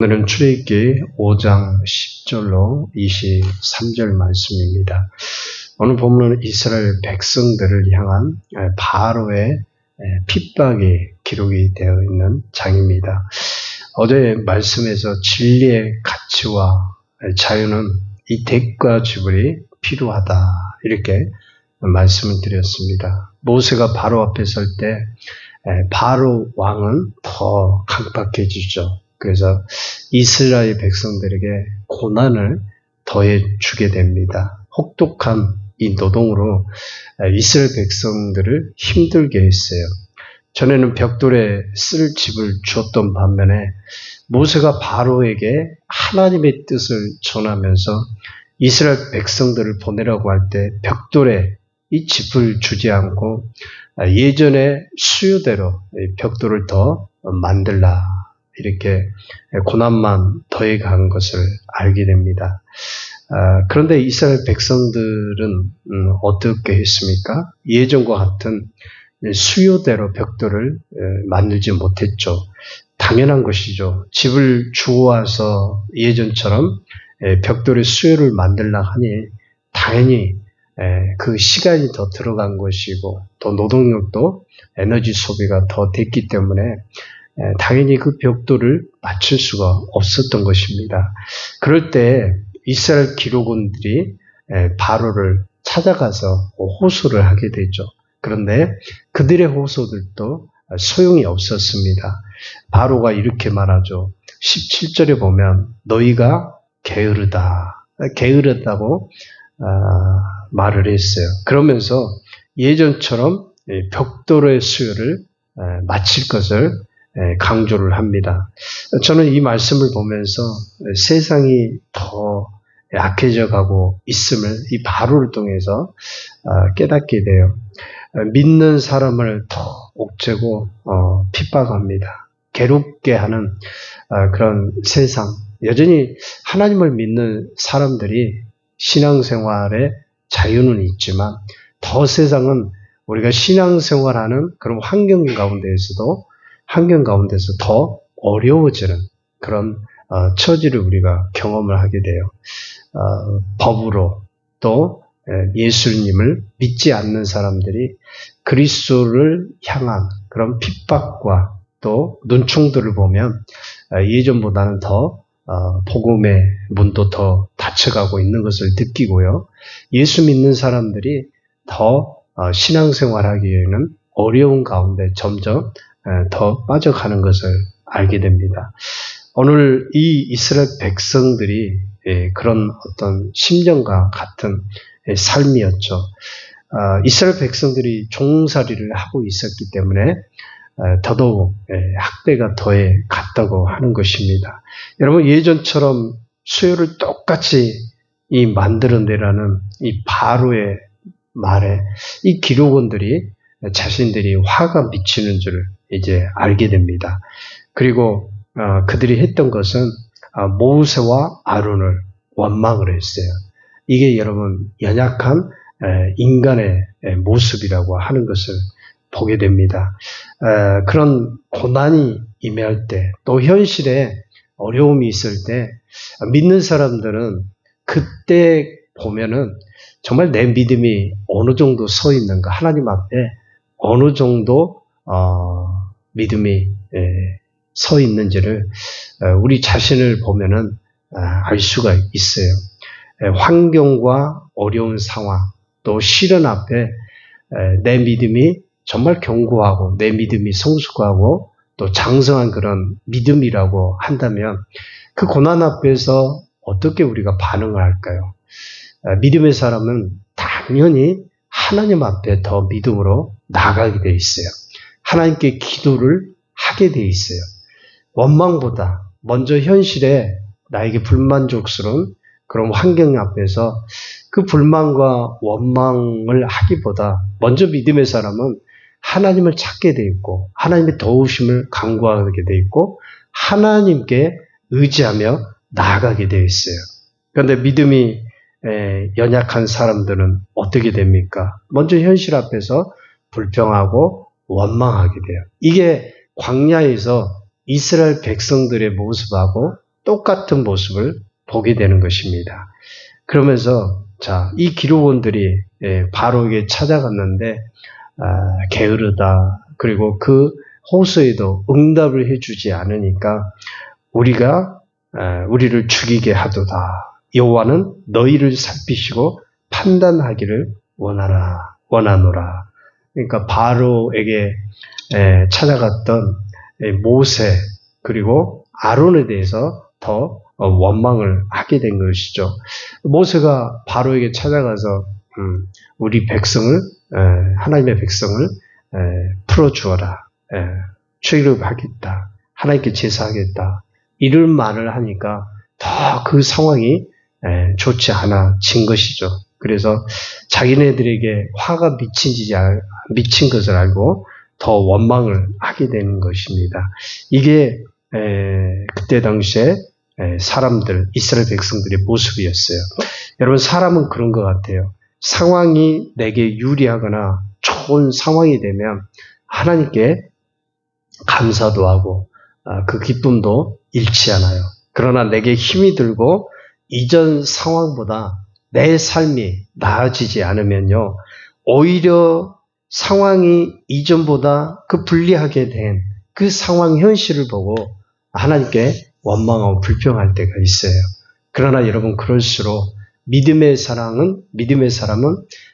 오늘은 출애굽기 5장 10절로 23절 말씀입니다. 오늘 본문은 이스라엘 백성들을 향한 바로의 핍박이 기록이 되어 있는 장입니다. 어제 말씀에서 진리의 가치와 자유는 이 대가 지불이 필요하다 이렇게 말씀을 드렸습니다. 모세가 바로 앞에 설 때 바로 왕은 더 강박해지죠. 그래서 이스라엘 백성들에게 고난을 더해 주게 됩니다. 혹독한 이 노동으로 이스라엘 백성들을 힘들게 했어요. 전에는 벽돌에 쓸 집을 주었던 반면에 모세가 바로에게 하나님의 뜻을 전하면서 이스라엘 백성들을 보내라고 할 때 벽돌에 이 집을 주지 않고 예전의 수요대로 벽돌을 더 만들라 이렇게 고난만 더해간 것을 알게 됩니다. 그런데 이스라엘 백성들은 어떻게 했습니까? 예전과 같은 수요대로 벽돌을 만들지 못했죠. 당연한 것이죠. 집을 주워와서 예전처럼 벽돌의 수요를 만들라 하니 당연히 그 시간이 더 들어간 것이고 또 노동력도 에너지 소비가 더 됐기 때문에 당연히 그 벽돌을 맞출 수가 없었던 것입니다. 그럴 때 이스라엘 기록원들이 바로를 찾아가서 호소를 하게 되죠. 그런데 그들의 호소들도 소용이 없었습니다. 바로가 이렇게 말하죠. 17절에 보면 너희가 게으르다고 말을 했어요. 그러면서 예전처럼 벽돌의 수요를 마칠 것을 강조를 합니다. 저는 이 말씀을 보면서 세상이 더 약해져 가고 있음을 이 바로를 통해서 깨닫게 돼요. 믿는 사람을 더 옥죄고 핍박합니다. 괴롭게 하는 그런 세상. 여전히 하나님을 믿는 사람들이 신앙생활에 자유는 있지만 더 세상은 우리가 신앙생활하는 그런 환경 가운데서 더 어려워지는 그런 처지를 우리가 경험을 하게 돼요. 법으로 또 예수님을 믿지 않는 사람들이 그리스도를 향한 그런 핍박과 또 눈총들을 보면 예전보다는 더 복음의 문도 더 닫혀가고 있는 것을 느끼고요. 예수 믿는 사람들이 더 신앙생활하기에는 어려운 가운데 점점 더 빠져가는 것을 알게 됩니다. 오늘 이 이스라엘 백성들이 그런 어떤 심정과 같은 삶이었죠. 이스라엘 백성들이 종살이를 하고 있었기 때문에 더더욱 학대가 더해 갔다고 하는 것입니다. 여러분 예전처럼 수요를 똑같이 만들어내라는 이 바로의 말에 이 기록원들이 자신들이 화가 미치는 줄 이제 알게 됩니다. 그리고 그들이 했던 것은 모세와 아론을 원망을 했어요. 이게 여러분 연약한 인간의 모습이라고 하는 것을 보게 됩니다. 그런 고난이 임할 때, 또 현실에 어려움이 있을 때 믿는 사람들은 그때 보면은 정말 내 믿음이 어느 정도 서 있는가, 하나님 앞에 어느 정도 믿음이 서 있는지를 우리 자신을 보면은 알 수가 있어요. 환경과 어려운 상황, 또 시련 앞에 내 믿음이 정말 견고하고 내 믿음이 성숙하고 또 장성한 그런 믿음이라고 한다면 그 고난 앞에서 어떻게 우리가 반응을 할까요? 믿음의 사람은 당연히 하나님 앞에 더 믿음으로 나아가게 돼 있어요. 하나님께 기도를 하게 돼 있어요. 원망보다 먼저 현실에 나에게 불만족스러운 그런 환경 앞에서 그 불만과 원망을 하기보다 먼저 믿음의 사람은 하나님을 찾게 돼 있고 하나님의 도우심을 간구하게 돼 있고 하나님께 의지하며 나아가게 되어 있어요. 그런데 믿음이 연약한 사람들은 어떻게 됩니까? 먼저 현실 앞에서 불평하고 원망하게 돼요. 이게 광야에서 이스라엘 백성들의 모습하고 똑같은 모습을 보게 되는 것입니다. 그러면서 이 기록원들이 바로에게 찾아갔는데 게으르다. 그리고 그 호소에도 응답을 해주지 않으니까 우리를 죽이게 하도다. 여호와는 너희를 살피시고 판단하기를 원하노라. 그러니까 바로에게 찾아갔던 모세 그리고 아론에 대해서 더 원망을 하게 된 것이죠. 모세가 바로에게 찾아가서 우리 백성을 하나님의 백성을 풀어주어라. 출애굽하겠다. 하나님께 제사하겠다. 이런 말을 하니까 더 그 상황이 좋지 않아진 것이죠. 그래서 자기네들에게 화가 미친 것을 알고 더 원망을 하게 되는 것입니다. 이게 그때 당시에 이스라엘 백성들의 모습이었어요. 여러분, 사람은 그런 것 같아요. 상황이 내게 유리하거나 좋은 상황이 되면 하나님께 감사도 하고 그 기쁨도 잃지 않아요. 그러나 내게 힘이 들고 이전 상황보다 내 삶이 나아지지 않으면요, 오히려 상황이 이전보다 불리하게 된 그 상황 현실을 보고 하나님께 원망하고 불평할 때가 있어요. 그러나 여러분, 그럴수록 믿음의 사람은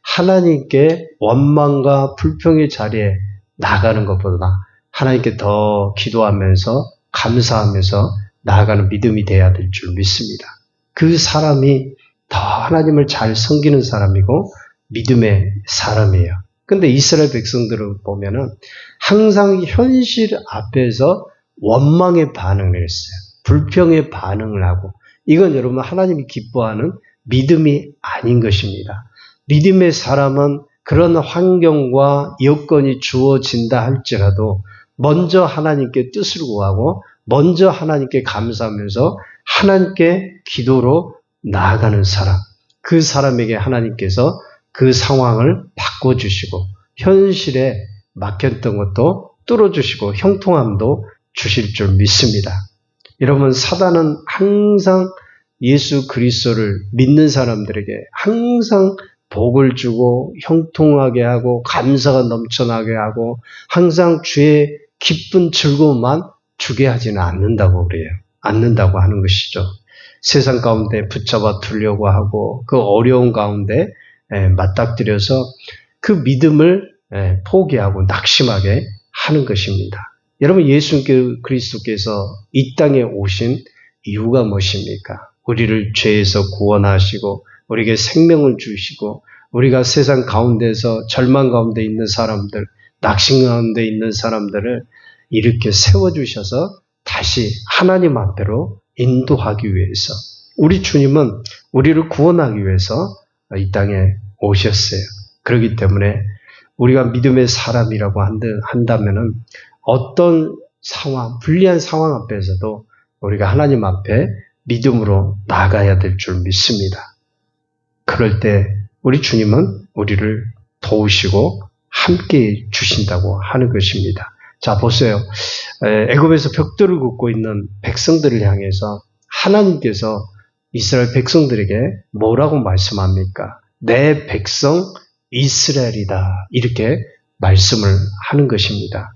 하나님께 원망과 불평의 자리에 나가는 것보다 하나님께 더 기도하면서 감사하면서 나아가는 믿음이 돼야 될 줄 믿습니다. 그 사람이 더 하나님을 잘 섬기는 사람이고 믿음의 사람이에요. 근데 이스라엘 백성들을 보면은 항상 현실 앞에서 원망의 반응을 했어요. 불평의 반응을 하고, 이건 여러분 하나님이 기뻐하는 믿음이 아닌 것입니다. 믿음의 사람은 그런 환경과 여건이 주어진다 할지라도 먼저 하나님께 뜻을 구하고 먼저 하나님께 감사하면서 하나님께 기도로 나아가는 사람, 그 사람에게 하나님께서 그 상황을 바꿔주시고 현실에 막혔던 것도 뚫어주시고 형통함도 주실 줄 믿습니다. 여러분, 사단은 항상 예수 그리스도를 믿는 사람들에게 항상 복을 주고 형통하게 하고 감사가 넘쳐나게 하고 항상 주의 기쁜 즐거움만 주게 하지는 않는다고 하는 것이죠. 세상 가운데 붙잡아 두려고 하고 그 어려운 가운데 맞닥뜨려서 그 믿음을 포기하고 낙심하게 하는 것입니다. 여러분, 예수 그리스도께서 이 땅에 오신 이유가 무엇입니까? 우리를 죄에서 구원하시고 우리에게 생명을 주시고 우리가 세상 가운데서 절망 가운데 있는 사람들, 낙심 가운데 있는 사람들을 이렇게 세워주셔서 다시 하나님 앞으로 인도하기 위해서, 우리 주님은 우리를 구원하기 위해서 이 땅에 오셨어요. 그렇기 때문에 우리가 믿음의 사람이라고 한다면은 어떤 상황, 불리한 상황 앞에서도 우리가 하나님 앞에 믿음으로 나가야 될 줄 믿습니다. 그럴 때 우리 주님은 우리를 도우시고 함께 주신다고 하는 것입니다. 자, 보세요. 애굽에서 벽돌을 긋고 있는 백성들을 향해서 하나님께서 이스라엘 백성들에게 뭐라고 말씀합니까? 내 백성 이스라엘이다. 이렇게 말씀을 하는 것입니다.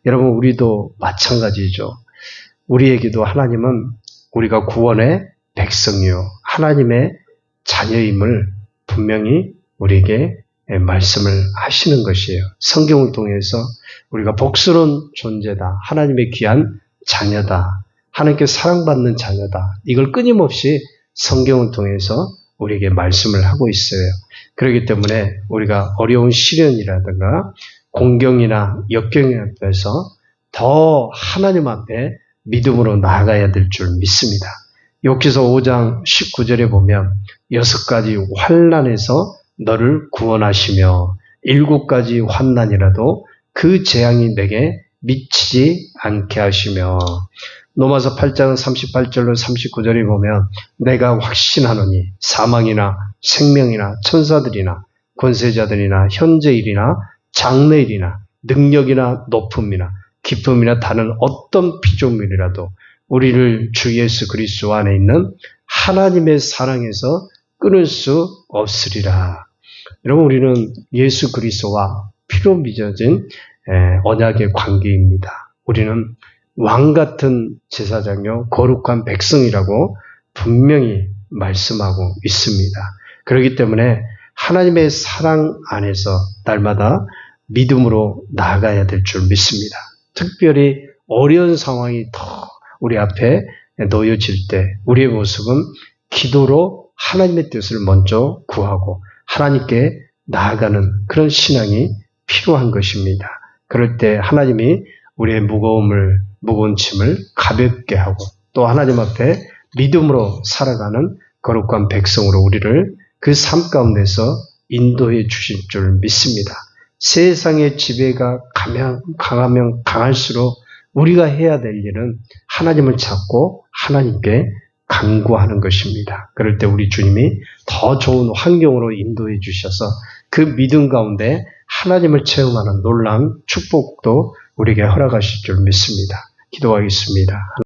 여러분, 우리도 마찬가지죠. 우리에게도 하나님은 우리가 구원의 백성이요, 하나님의 자녀임을 분명히 우리에게 말씀을 하시는 것이에요. 성경을 통해서 우리가 복스러운 존재다, 하나님의 귀한 자녀다, 하나님께 사랑받는 자녀다, 이걸 끊임없이 성경을 통해서 우리에게 말씀을 하고 있어요. 그렇기 때문에 우리가 어려운 시련이라든가 공경이나 역경에 앞에서 더 하나님 앞에 믿음으로 나아가야 될 줄 믿습니다. 욥기서 5장 19절에 보면 6가지 환난에서 너를 구원하시며 7가지 환난이라도 그 재앙이 내게 미치지 않게 하시며, 로마서 8장 38절로 39절에 보면 내가 확신하노니 사망이나 생명이나 천사들이나 권세자들이나 현재일이나 장래일이나 능력이나 높음이나 깊음이나 다른 어떤 피조물이라도 우리를 주 예수 그리스도 안에 있는 하나님의 사랑에서 끊을 수 없으리라. 여러분, 우리는 예수 그리스도와 피로 빚어진 언약의 관계입니다. 우리는 왕 같은 제사장이요 거룩한 백성이라고 분명히 말씀하고 있습니다. 그렇기 때문에 하나님의 사랑 안에서 날마다 믿음으로 나아가야 될 줄 믿습니다. 특별히 어려운 상황이 더 우리 앞에 놓여질 때 우리의 모습은 기도로 하나님의 뜻을 먼저 구하고 하나님께 나아가는 그런 신앙이 필요한 것입니다. 그럴 때 하나님이 우리의 무거운 짐을 가볍게 하고 또 하나님 앞에 믿음으로 살아가는 거룩한 백성으로 우리를 그 삶 가운데서 인도해 주실 줄 믿습니다. 세상의 지배가 강하면 강할수록 우리가 해야 될 일은 하나님을 찾고 하나님께 간구하는 것입니다. 그럴 때 우리 주님이 더 좋은 환경으로 인도해 주셔서 그 믿음 가운데 하나님을 체험하는 놀라운 축복도 우리에게 허락하실 줄 믿습니다. 기도하겠습니다.